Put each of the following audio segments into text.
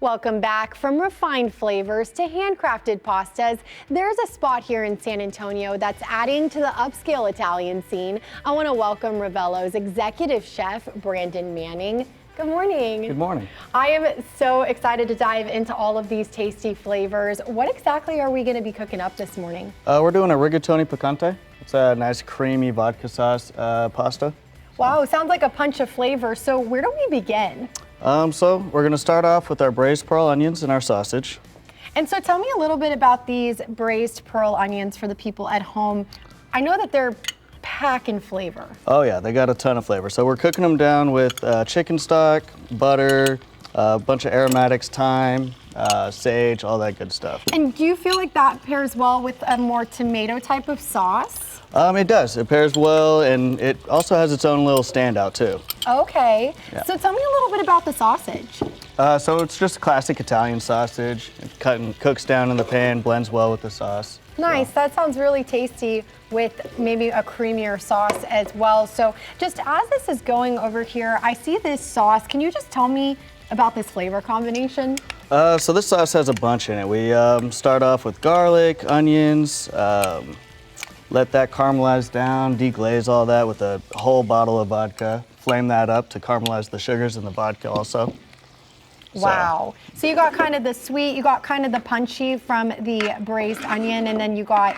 Welcome back. From refined flavors to handcrafted pastas, there's a spot here in San Antonio that's adding to the upscale Italian scene. I want to welcome Ravello's executive chef, Brandon Manning. Good morning. Good morning. I am so excited to dive into all of these tasty flavors. What exactly are we going to be cooking up this morning? We're doing a rigatoni picante. It's a nice creamy vodka sauce pasta. Wow, sounds like a punch of flavor. So where do we begin? So we're going to start off with our braised pearl onions and our sausage. And so tell me a little bit about these braised pearl onions for the people at home. I know that they're packing flavor. Oh yeah, they got a ton of flavor. So we're cooking them down with chicken stock, butter, a bunch of aromatics, thyme, sage, all that good stuff. And do you feel like that pairs well with a more tomato type of sauce? It does. It pairs well, and it also has its own little standout too. Okay. Yeah. So tell me a little bit about the sausage. So it's just a classic Italian sausage. It cooks down in the pan, blends well with the sauce. Nice. So. That sounds really tasty with maybe a creamier sauce as well. So just as this is going over here, I see this sauce. Can you just tell me about this flavor combination? So this sauce has a bunch in it. We start off with garlic, onions, let that caramelize down, deglaze all that with a whole bottle of vodka, flame that up to caramelize the sugars in the vodka also. Wow. So you got kind of the sweet, you got kind of the punchy from the braised onion, and then you got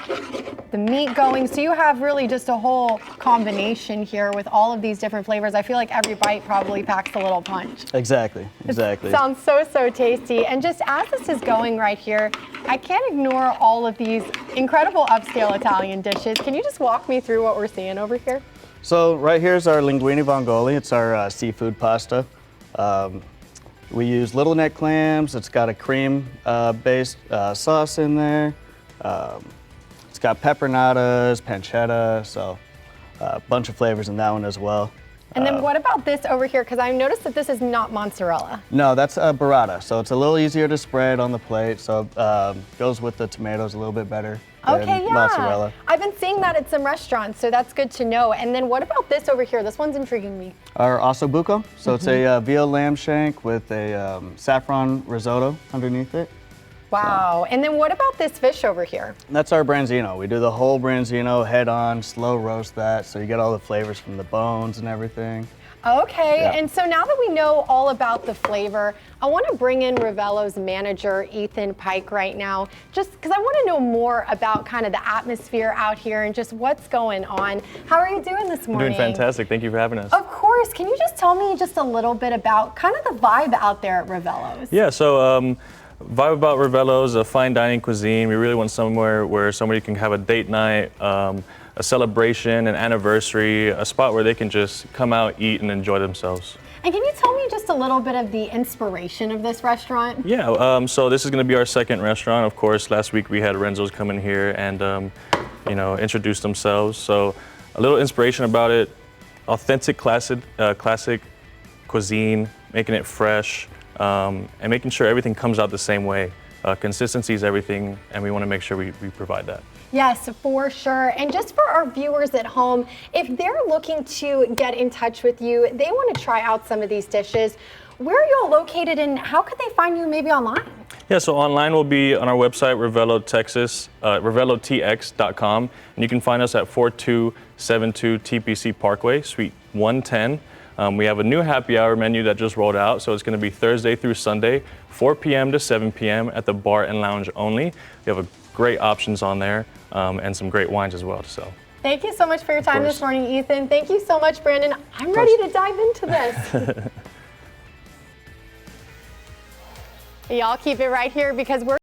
the meat going. So you have really just a whole combination here with all of these different flavors. I feel like every bite probably packs a little punch. Exactly. It sounds so, so tasty. And just as this is going right here, I can't ignore all of these incredible upscale Italian dishes. Can you just walk me through what we're seeing over here? So right here's our linguine vongole. It's our seafood pasta. We use little neck clams. It's got a cream-based sauce in there. It's got pepernatas, pancetta, so a bunch of flavors in that one as well. And then what about this over here? Because I noticed that this is not mozzarella. No, that's burrata. So it's a little easier to spread on the plate. So goes with the tomatoes a little bit better than mozzarella. I've been seeing that at some restaurants, so that's good to know. And then what about this over here? This one's intriguing me. Our ossobuco. So it's a veal lamb shank with a saffron risotto underneath it. Wow. And then what about this fish over here? That's our branzino. We do the whole branzino head on, slow roast that, so you get all the flavors from the bones and everything. Okay, Yeah. And so now that we know all about the flavor, I want to bring in Ravello's manager, Ethan Pike, right now, just because I want to know more about kind of the atmosphere out here and just what's going on. How are you doing this morning? Doing fantastic. Thank you for having us. Of course. Can you just tell me just a little bit about kind of the vibe out there at Ravello's? Yeah, so vibe about Ravello's, a fine dining cuisine. We really want somewhere where somebody can have a date night, a celebration, an anniversary, a spot where they can just come out, eat, and enjoy themselves. And can you tell me just a little bit of the inspiration of this restaurant? Yeah, so this is going to be our second restaurant. Of course, last week we had Renzo's come in here and, introduce themselves. So a little inspiration about it, authentic classic cuisine, making it fresh, and making sure everything comes out the same way. Consistency is everything, and we want to make sure we provide that. Yes, for sure. And just for our viewers at home, if they're looking to get in touch with you, they want to try out some of these dishes, where are you all located and how could they find you maybe online? Yeah, so online will be on our website, Ravello, Texas, RavelloTX.com, and you can find us at 4272 TPC Parkway, Suite 110. We have a new happy hour menu that just rolled out, so it's going to be Thursday through Sunday, 4 p.m. to 7 p.m. at the bar and lounge only. We have great options on there and some great wines as well to sell. Thank you so much for your time this morning, Ethan. Thank you so much, Brandon. I'm ready to dive into this. Y'all keep it right here because we're